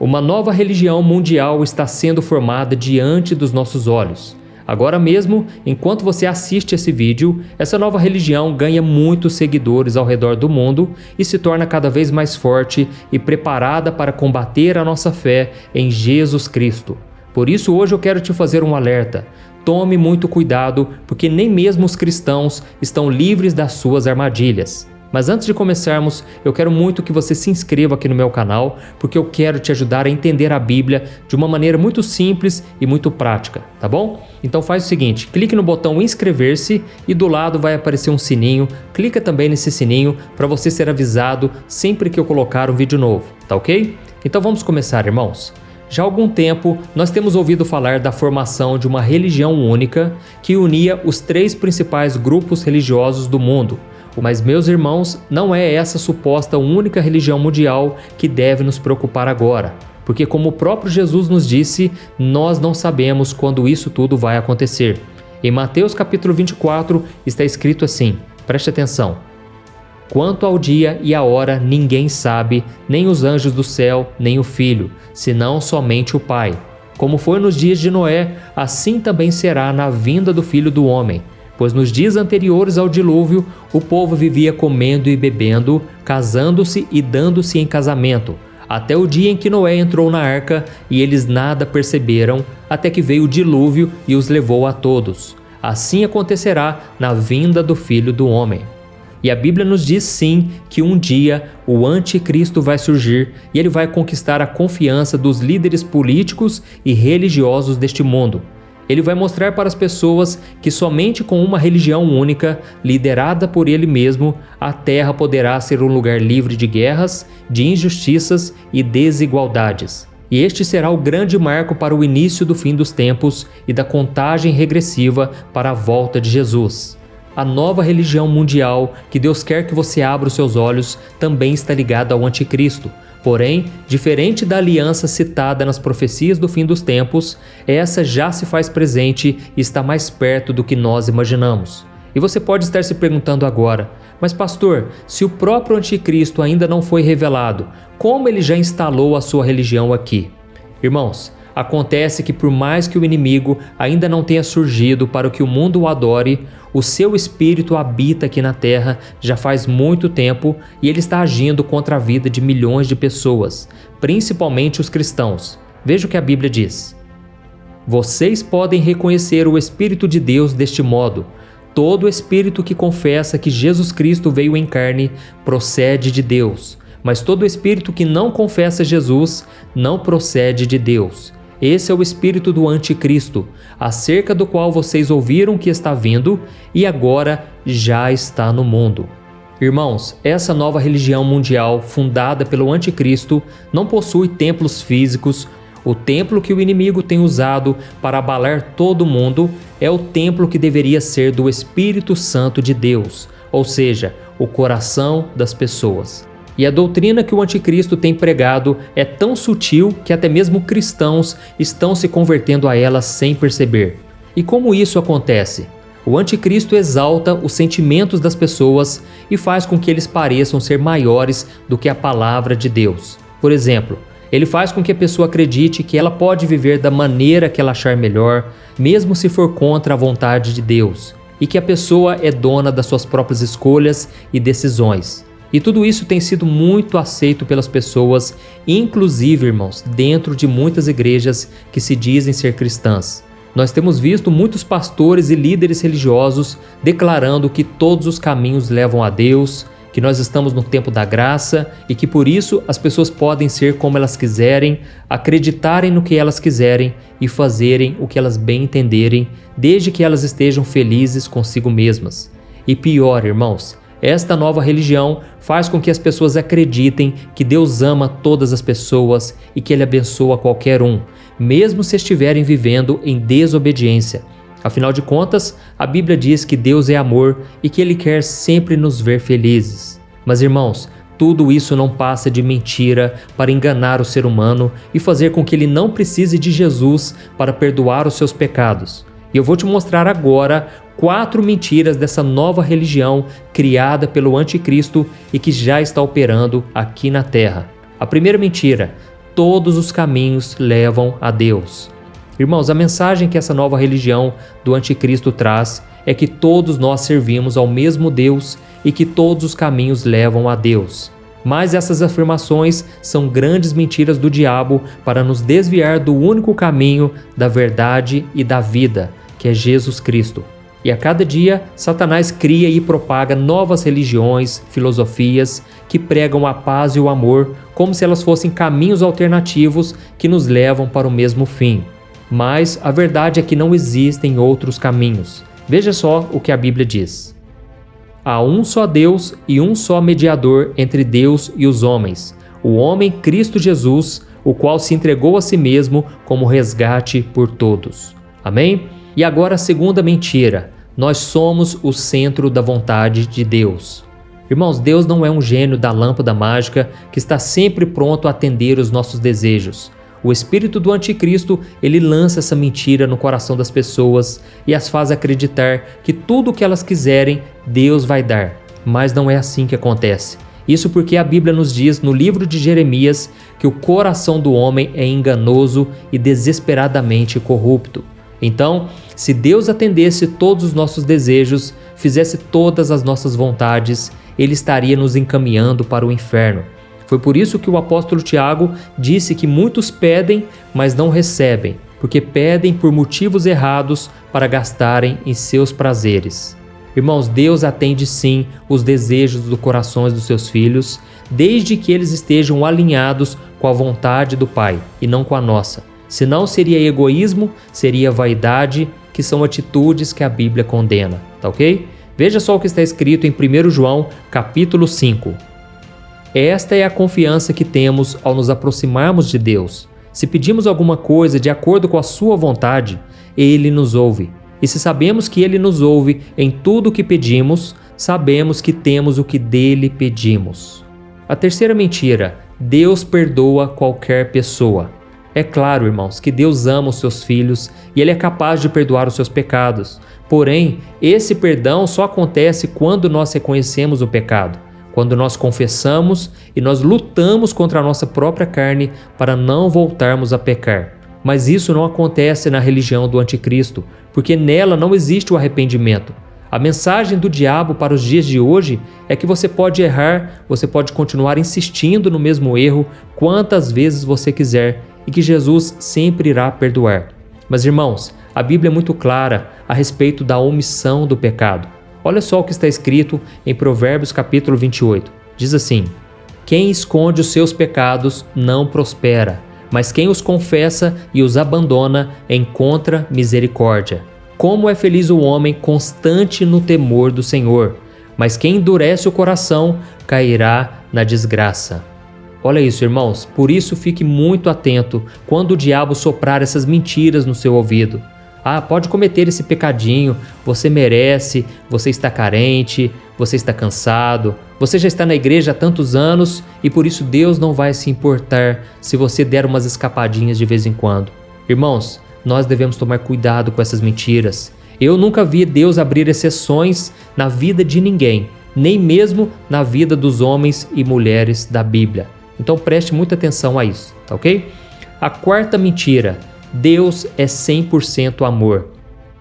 Uma nova religião mundial está sendo formada diante dos nossos olhos. Agora mesmo, enquanto você assiste esse vídeo, essa nova religião ganha muitos seguidores ao redor do mundo e se torna cada vez mais forte e preparada para combater a nossa fé em Jesus Cristo. Por isso hoje eu quero te fazer um alerta. Tome muito cuidado, porque nem mesmo os cristãos estão livres das suas armadilhas. Mas antes de começarmos, eu quero muito que você se inscreva aqui no meu canal, porque eu quero te ajudar a entender a Bíblia de uma maneira muito simples e muito prática, tá bom? Então faz o seguinte, clique no botão inscrever-se e do lado vai aparecer um sininho, clica também nesse sininho para você ser avisado sempre que eu colocar um vídeo novo, tá ok? Então vamos começar, irmãos. Já há algum tempo, nós temos ouvido falar da formação de uma religião única que unia os 3 principais grupos religiosos do mundo. Mas, meus irmãos, não é essa suposta única religião mundial que deve nos preocupar agora, porque como o próprio Jesus nos disse, nós não sabemos quando isso tudo vai acontecer. Em Mateus capítulo 24 está escrito assim, preste atenção: quanto ao dia e à hora ninguém sabe, nem os anjos do céu, nem o Filho, senão somente o Pai. Como foi nos dias de Noé, assim também será na vinda do Filho do Homem. Pois nos dias anteriores ao dilúvio, o povo vivia comendo e bebendo, casando-se e dando-se em casamento, até o dia em que Noé entrou na arca, e eles nada perceberam, até que veio o dilúvio e os levou a todos. Assim acontecerá na vinda do Filho do Homem. E a Bíblia nos diz sim que um dia o anticristo vai surgir e ele vai conquistar a confiança dos líderes políticos e religiosos deste mundo. Ele vai mostrar para as pessoas que somente com uma religião única, liderada por ele mesmo, a terra poderá ser um lugar livre de guerras, de injustiças e desigualdades. E este será o grande marco para o início do fim dos tempos e da contagem regressiva para a volta de Jesus. A nova religião mundial que Deus quer que você abra os seus olhos também está ligada ao anticristo. Porém, diferente da aliança citada nas profecias do fim dos tempos, essa já se faz presente e está mais perto do que nós imaginamos. E você pode estar se perguntando agora, mas pastor, se o próprio anticristo ainda não foi revelado, como ele já instalou a sua religião aqui? Irmãos, acontece que por mais que o inimigo ainda não tenha surgido para que o mundo o adore, o seu espírito habita aqui na terra já faz muito tempo e ele está agindo contra a vida de milhões de pessoas, principalmente os cristãos. Veja o que a Bíblia diz. Vocês podem reconhecer o Espírito de Deus deste modo. Todo espírito que confessa que Jesus Cristo veio em carne procede de Deus, mas todo espírito que não confessa Jesus não procede de Deus. Esse é o espírito do anticristo, acerca do qual vocês ouviram que está vindo e agora já está no mundo. Irmãos, essa nova religião mundial fundada pelo anticristo não possui templos físicos. O templo que o inimigo tem usado para abalar todo mundo é o templo que deveria ser do Espírito Santo de Deus, ou seja, o coração das pessoas. E a doutrina que o anticristo tem pregado é tão sutil que até mesmo cristãos estão se convertendo a ela sem perceber. E como isso acontece? O anticristo exalta os sentimentos das pessoas e faz com que eles pareçam ser maiores do que a palavra de Deus. Por exemplo, ele faz com que a pessoa acredite que ela pode viver da maneira que ela achar melhor, mesmo se for contra a vontade de Deus, e que a pessoa é dona das suas próprias escolhas e decisões. E tudo isso tem sido muito aceito pelas pessoas, inclusive, irmãos, dentro de muitas igrejas que se dizem ser cristãs. Nós temos visto muitos pastores e líderes religiosos declarando que todos os caminhos levam a Deus, que nós estamos no tempo da graça e que por isso as pessoas podem ser como elas quiserem, acreditarem no que elas quiserem e fazerem o que elas bem entenderem, desde que elas estejam felizes consigo mesmas. E pior, irmãos, esta nova religião faz com que as pessoas acreditem que Deus ama todas as pessoas e que Ele abençoa qualquer um, mesmo se estiverem vivendo em desobediência. Afinal de contas, a Bíblia diz que Deus é amor e que Ele quer sempre nos ver felizes. Mas, irmãos, tudo isso não passa de mentira para enganar o ser humano e fazer com que ele não precise de Jesus para perdoar os seus pecados. E eu vou te mostrar agora 4 mentiras dessa nova religião criada pelo anticristo e que já está operando aqui na Terra. A primeira mentira: todos os caminhos levam a Deus. Irmãos, a mensagem que essa nova religião do anticristo traz é que todos nós servimos ao mesmo Deus e que todos os caminhos levam a Deus. Mas essas afirmações são grandes mentiras do diabo para nos desviar do único caminho da verdade e da vida, que é Jesus Cristo. E a cada dia, Satanás cria e propaga novas religiões, filosofias que pregam a paz e o amor como se elas fossem caminhos alternativos que nos levam para o mesmo fim. Mas a verdade é que não existem outros caminhos. Veja só o que a Bíblia diz. Há um só Deus e um só mediador entre Deus e os homens, o homem Cristo Jesus, o qual se entregou a si mesmo como resgate por todos. Amém? E agora a segunda mentira. Nós somos o centro da vontade de Deus. Irmãos, Deus não é um gênio da lâmpada mágica que está sempre pronto a atender os nossos desejos. O espírito do anticristo, ele lança essa mentira no coração das pessoas e as faz acreditar que tudo o que elas quiserem, Deus vai dar. Mas não é assim que acontece. Isso porque a Bíblia nos diz no livro de Jeremias que o coração do homem é enganoso e desesperadamente corrupto. Então, se Deus atendesse todos os nossos desejos, fizesse todas as nossas vontades, Ele estaria nos encaminhando para o inferno. Foi por isso que o apóstolo Tiago disse que muitos pedem, mas não recebem, porque pedem por motivos errados para gastarem em seus prazeres. Irmãos, Deus atende sim os desejos dos corações dos seus filhos, desde que eles estejam alinhados com a vontade do Pai e não com a nossa. Senão seria egoísmo, seria vaidade, que são atitudes que a Bíblia condena, tá ok? Veja só o que está escrito em 1 João, capítulo 5. Esta é a confiança que temos ao nos aproximarmos de Deus. Se pedimos alguma coisa de acordo com a sua vontade, Ele nos ouve. E se sabemos que Ele nos ouve em tudo o que pedimos, sabemos que temos o que dele pedimos. A terceira mentira: Deus perdoa qualquer pessoa. É claro, irmãos, que Deus ama os seus filhos e Ele é capaz de perdoar os seus pecados. Porém, esse perdão só acontece quando nós reconhecemos o pecado, quando nós confessamos e nós lutamos contra a nossa própria carne para não voltarmos a pecar. Mas isso não acontece na religião do anticristo, porque nela não existe o arrependimento. A mensagem do diabo para os dias de hoje é que você pode errar, você pode continuar insistindo no mesmo erro quantas vezes você quiser e que Jesus sempre irá perdoar. Mas, irmãos, a Bíblia é muito clara a respeito da omissão do pecado. Olha só o que está escrito em Provérbios capítulo 28. Diz assim: quem esconde os seus pecados não prospera, mas quem os confessa e os abandona encontra misericórdia. Como é feliz o homem constante no temor do Senhor, mas quem endurece o coração cairá na desgraça. Olha isso, irmãos, por isso fique muito atento quando o diabo soprar essas mentiras no seu ouvido. Ah, pode cometer esse pecadinho, você merece, você está carente, você está cansado, você já está na igreja há tantos anos e por isso Deus não vai se importar se você der umas escapadinhas de vez em quando. Irmãos, nós devemos tomar cuidado com essas mentiras. Eu nunca vi Deus abrir exceções na vida de ninguém, nem mesmo na vida dos homens e mulheres da Bíblia. Então preste muita atenção a isso, tá ok? A quarta mentira: Deus é 100% amor.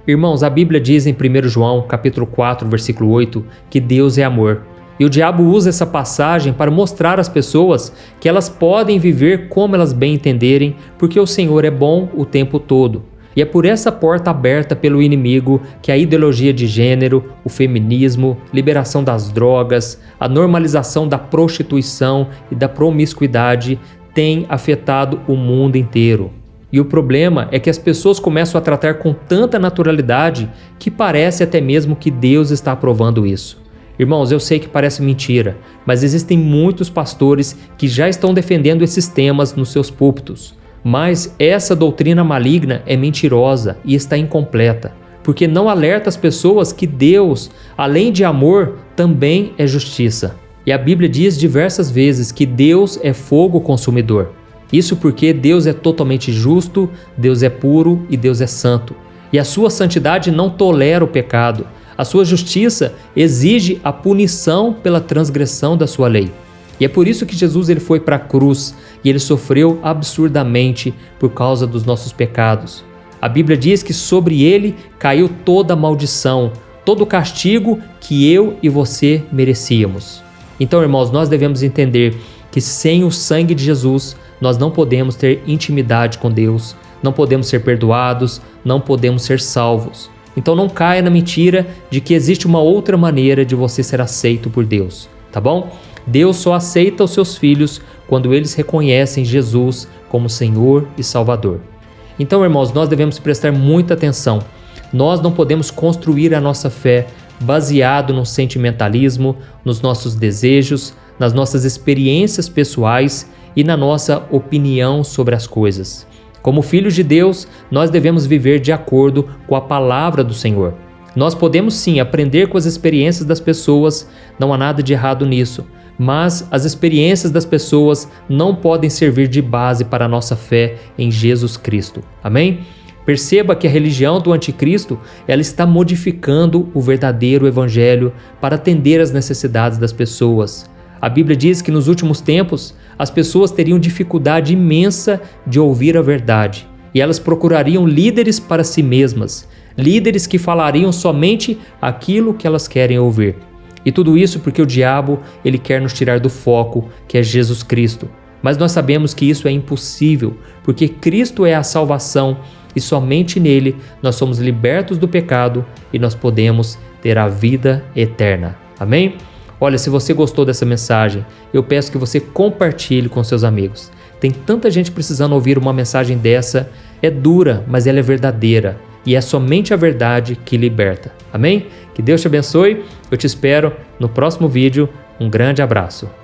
Irmãos, a Bíblia diz em 1 João, capítulo 4, versículo 8, que Deus é amor. E o diabo usa essa passagem para mostrar às pessoas que elas podem viver como elas bem entenderem, porque o Senhor é bom o tempo todo. E é por essa porta aberta pelo inimigo que a ideologia de gênero, o feminismo, liberação das drogas, a normalização da prostituição e da promiscuidade tem afetado o mundo inteiro. E o problema é que as pessoas começam a tratar com tanta naturalidade que parece até mesmo que Deus está aprovando isso. Irmãos, eu sei que parece mentira, mas existem muitos pastores que já estão defendendo esses temas nos seus púlpitos. Mas essa doutrina maligna é mentirosa e está incompleta, porque não alerta as pessoas que Deus, além de amor, também é justiça. E a Bíblia diz diversas vezes que Deus é fogo consumidor. Isso porque Deus é totalmente justo, Deus é puro e Deus é santo. E a sua santidade não tolera o pecado. A sua justiça exige a punição pela transgressão da sua lei. E é por isso que Jesus ele foi para a cruz e ele sofreu absurdamente por causa dos nossos pecados. A Bíblia diz que sobre ele caiu toda a maldição, todo o castigo que eu e você merecíamos. Então, irmãos, nós devemos entender que sem o sangue de Jesus, nós não podemos ter intimidade com Deus, não podemos ser perdoados, não podemos ser salvos. Então não caia na mentira de que existe uma outra maneira de você ser aceito por Deus, tá bom? Deus só aceita os seus filhos quando eles reconhecem Jesus como Senhor e Salvador. Então, irmãos, nós devemos prestar muita atenção. Nós não podemos construir a nossa fé baseado no sentimentalismo, nos nossos desejos, nas nossas experiências pessoais e na nossa opinião sobre as coisas. Como filhos de Deus, nós devemos viver de acordo com a palavra do Senhor. Nós podemos sim aprender com as experiências das pessoas, não há nada de errado nisso, mas as experiências das pessoas não podem servir de base para a nossa fé em Jesus Cristo. Amém? Perceba que a religião do anticristo, ela está modificando o verdadeiro evangelho para atender às necessidades das pessoas. A Bíblia diz que nos últimos tempos as pessoas teriam dificuldade imensa de ouvir a verdade e elas procurariam líderes para si mesmas, líderes que falariam somente aquilo que elas querem ouvir. E tudo isso porque o diabo ele quer nos tirar do foco, que é Jesus Cristo. Mas nós sabemos que isso é impossível, porque Cristo é a salvação e somente nele nós somos libertos do pecado e nós podemos ter a vida eterna. Amém? Olha, se você gostou dessa mensagem, eu peço que você compartilhe com seus amigos. Tem tanta gente precisando ouvir uma mensagem dessa. É dura, mas ela é verdadeira. E é somente a verdade que liberta. Amém? Que Deus te abençoe. Eu te espero no próximo vídeo. Um grande abraço.